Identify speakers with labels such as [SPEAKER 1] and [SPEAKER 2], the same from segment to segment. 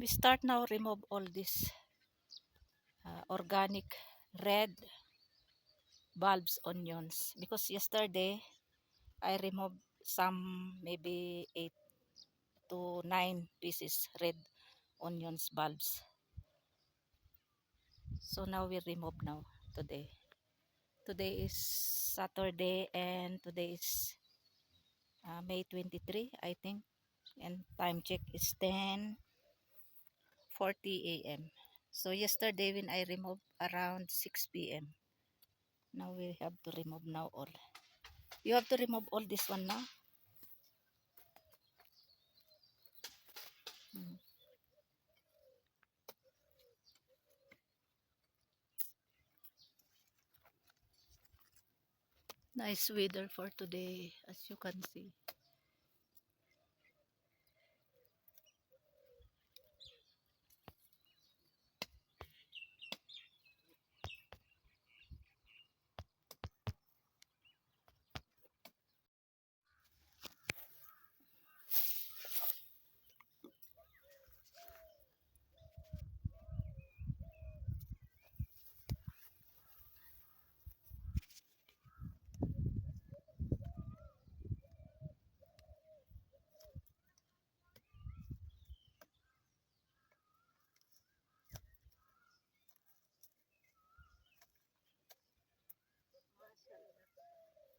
[SPEAKER 1] We start now remove all this organic red bulbs onions, because yesterday I removed some, maybe 8 to 9 pieces red onions bulbs. So now we remove now today. Today is Saturday and today is May 23, I think, and time check is 10:40 a.m. So yesterday when I removed around 6 p.m. Now we have to remove now all. You have to remove all this one now. Nice weather for today, as you can see.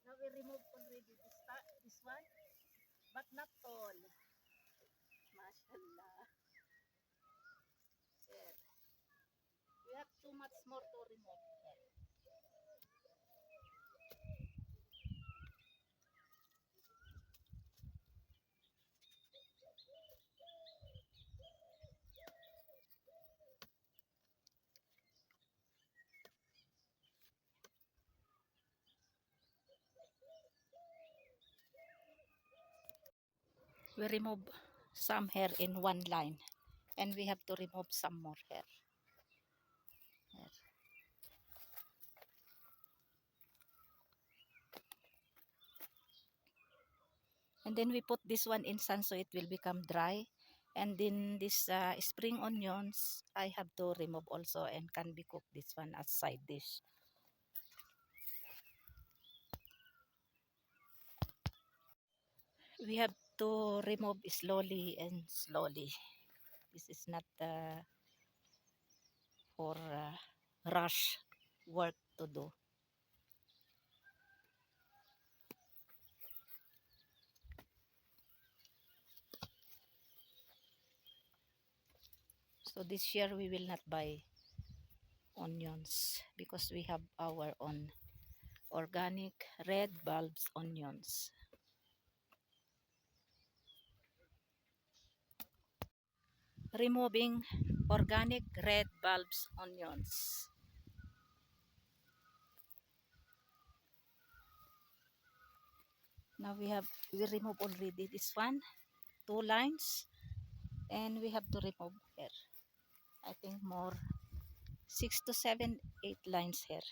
[SPEAKER 1] Now we remove already this one, but not all. Mashallah. There. We have too much more to remove. We remove some hair in one line, and we have to remove some more hair. There. And then we put this one in sun so it will become dry. And then this spring onions, I have to remove also and can be cooked this one as side dish. We have to remove slowly and slowly. This is not for rush work to do. So this year we will not buy onions because we have our own organic red bulbs onions. Removing organic red bulbs onions. Now we remove already this one, 2 lines, and we have to remove here. I think more 6 to 7, 8 lines here.